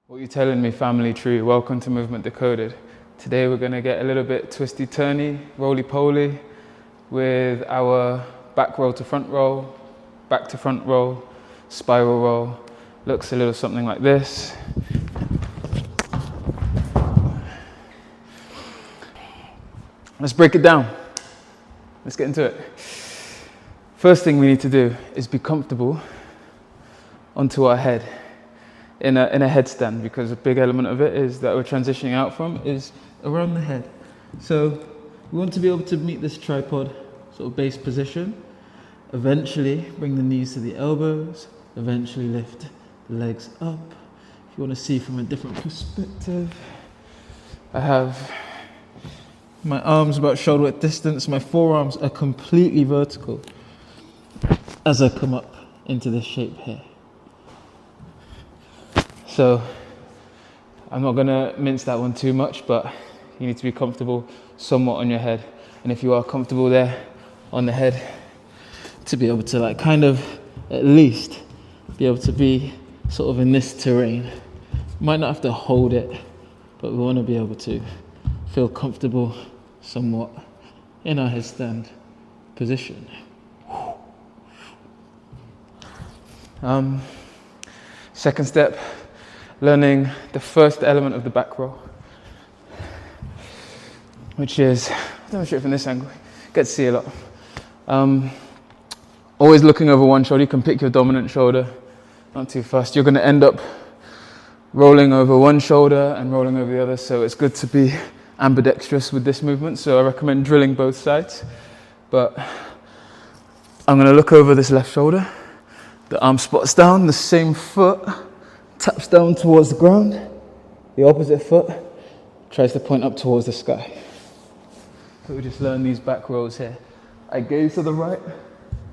What you telling me, family tree? Welcome to Movement Decoded. Today we're going to get a little bit twisty-turny, roly-poly with our back roll to front roll, back to front roll, spiral roll. Looks a little something like this. Let's break it down. Let's get into it. First thing we need to do is be comfortable onto our head. In a headstand, because a big element of it is that we're transitioning out from is around the head. So we want to be able to meet this tripod sort of base position, eventually bring the knees to the elbows, eventually lift the legs up. If you want to see from a different perspective, I have my arms about shoulder width distance, my forearms are completely vertical as I come up into this shape here. So I'm not going to mince that one too much, but you need to be comfortable somewhat on your head. And if you are comfortable there on the head, to be able to kind of at least be able to be sort of in this terrain. Might not have to hold it, but we want to be able to feel comfortable somewhat in our headstand position. Second step, learning the first element of the back roll, which is, demonstrate from this angle, get to see a lot. Always looking over one shoulder. You can pick your dominant shoulder, not too fast. You're going to end up rolling over one shoulder and rolling over the other, so it's good to be ambidextrous with this movement. So I recommend drilling both sides, but I'm going to look over this left shoulder, the arm spots down, the same foot taps down towards the ground, the opposite foot tries to point up towards the sky. So we just learn these back rolls here. I gaze to the right,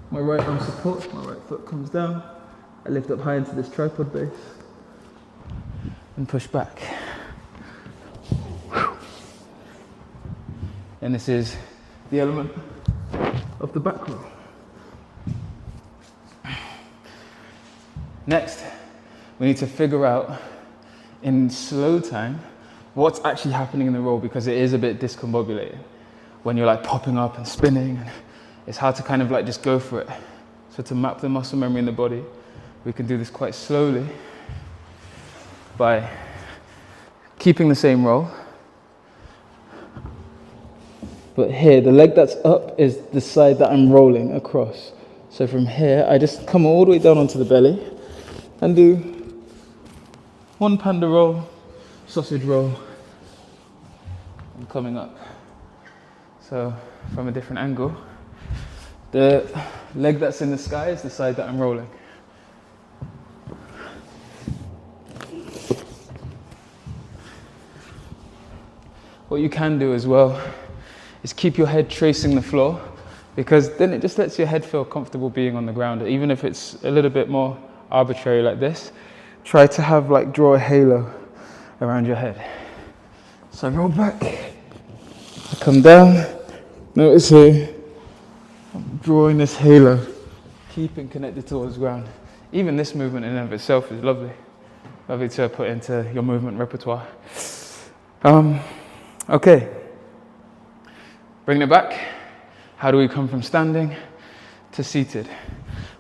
my right arm supports, my right foot comes down, I lift up high into this tripod base and push back. And this is the element of the back roll. Next, we need to figure out in slow time what's actually happening in the roll, because it is a bit discombobulated when you're popping up and spinning, and it's hard to kind of just go for it. So to map the muscle memory in the body, we can do this quite slowly by keeping the same roll. But here, the leg that's up is the side that I'm rolling across. So from here, I just come all the way down onto the belly and do one panda roll, sausage roll, and coming up. So from a different angle, the leg that's in the sky is the side that I'm rolling. What you can do as well is keep your head tracing the floor, because then it just lets your head feel comfortable being on the ground. Even if it's a little bit more arbitrary like this, try to have draw a halo around your head. So I roll back, I come down, notice here, I'm drawing this halo, keeping connected towards the ground. Even this movement in and of itself is lovely. Lovely to put into your movement repertoire. Okay, bringing it back, how do we come from standing to seated?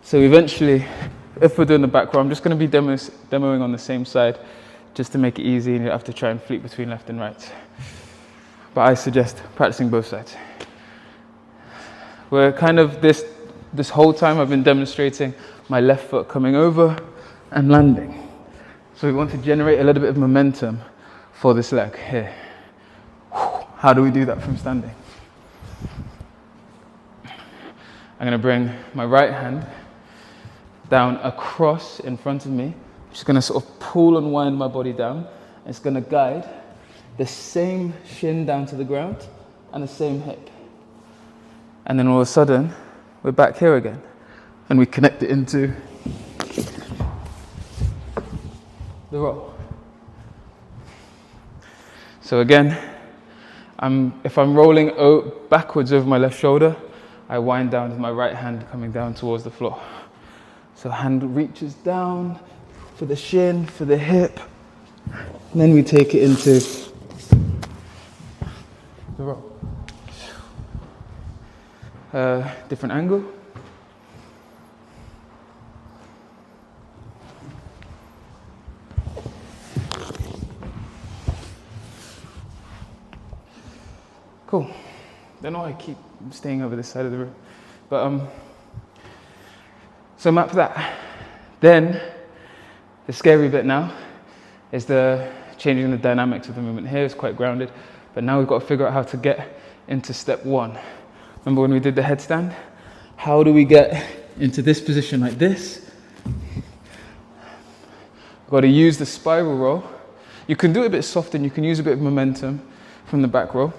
So eventually, if we're doing the back row, I'm just going to be demoing on the same side just to make it easy, and you don't have to try and fleet between left and right. But I suggest practicing both sides. We're kind of this whole time I've been demonstrating my left foot coming over and landing. So we want to generate a little bit of momentum for this leg here. How do we do that from standing? I'm going to bring my right hand down across in front of me. I'm just going to sort of pull and wind my body down. It's going to guide the same shin down to the ground and the same hip. And then all of a sudden, we're back here again. And we connect it into the roll. So again, if I'm rolling backwards over my left shoulder, I wind down with my right hand coming down towards the floor. So hand reaches down for the shin, for the hip, And then we take it into the row. Different angle. Cool. Don't know why I keep staying over this side of the room. But so map that. Then the scary bit now is the changing the dynamics of the movement. Here is quite grounded, but now we've got to figure out how to get into step one. Remember when we did the headstand? How do we get into this position like this? We've got to use the spiral roll. You can do it a bit soft and you can use a bit of momentum from the back roll.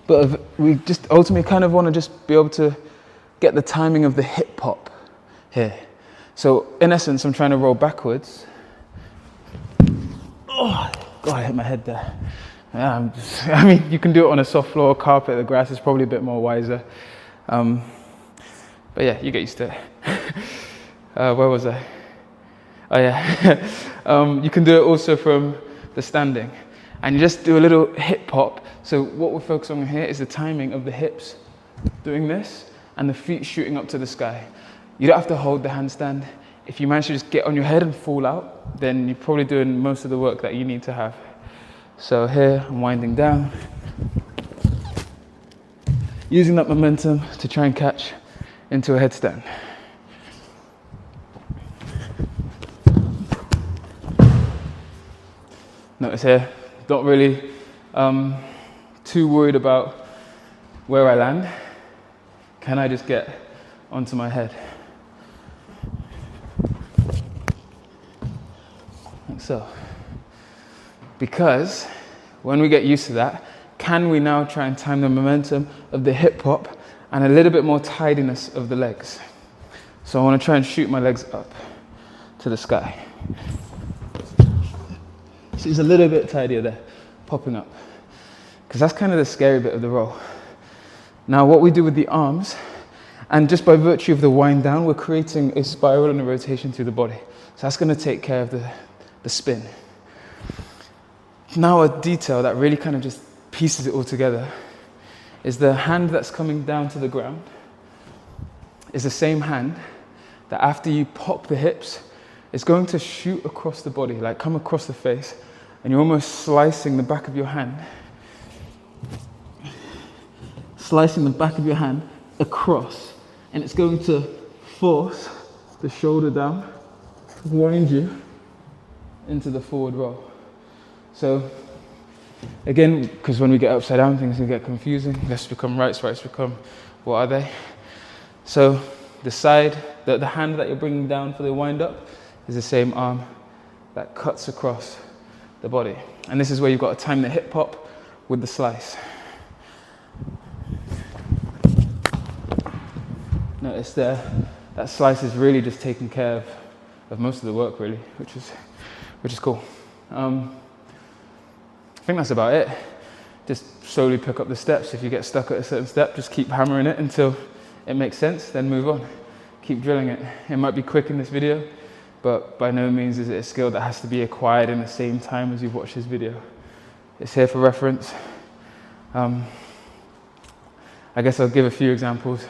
But we just ultimately kind of want to just be able to get the timing of the hip pop here. So in essence, I'm trying to roll backwards. Oh, God, I hit my head there. Yeah, I mean, you can do it on a soft floor, carpet, the grass is probably a bit more wiser. But yeah, you get used to it. Where was I? Oh yeah. You can do it also from the standing. And you just do a little hip pop. So what we're focusing on here is the timing of the hips doing this and the feet shooting up to the sky. You don't have to hold the handstand. If you manage to just get on your head and fall out, then you're probably doing most of the work that you need to have. So here, I'm winding down. Using that momentum to try and catch into a headstand. Notice here, not really too worried about where I land. Can I just get onto my head? Like so. Because when we get used to that, can we now try and time the momentum of the hip hop and a little bit more tidiness of the legs? So I want to try and shoot my legs up to the sky. So it's a little bit tidier there, popping up. Because that's kind of the scary bit of the roll. Now what we do with the arms, and just by virtue of the wind down, we're creating a spiral and a rotation through the body. So that's going to take care of the spin. Now a detail that really kind of just pieces it all together is the hand that's coming down to the ground is the same hand that after you pop the hips, is going to shoot across the body, like come across the face, and you're almost slicing the back of your hand. Slicing the back of your hand across, and it's going to force the shoulder down, wind you into the forward roll. So again, because when we get upside down, things can get confusing. Lefts become rights, rights become, what are they? So the side, the hand that you're bringing down for the wind up is the same arm that cuts across the body. And this is where you've got to time the hip pop with the slice. Notice there, that slice is really just taking care of most of the work really, which is cool. I think that's about it. Just slowly pick up the steps. If you get stuck at a certain step, just keep hammering it until it makes sense, then move on. Keep drilling it. It might be quick in this video, but by no means is it a skill that has to be acquired in the same time as you've watched this video. It's here for reference. I guess I'll give a few examples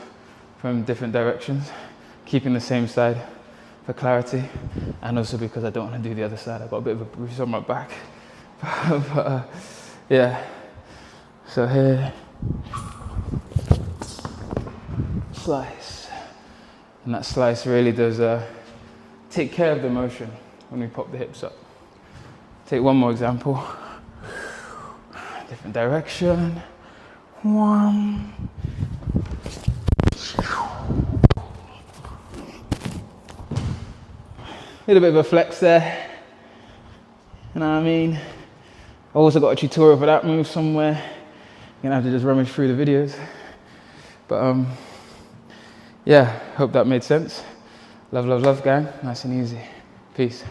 from different directions, keeping the same side for clarity, and also because I don't want to do the other side. I've got a bit of a bruise on my back. But yeah, so here, slice, and that slice really does take care of the motion when we pop the hips up. Take one more example, different direction, one, little bit of a flex there, you know what I mean? I've also got a tutorial for that move somewhere. You're gonna have to just rummage through the videos. But yeah, hope that made sense. Love, love, love, gang. Nice and easy. Peace.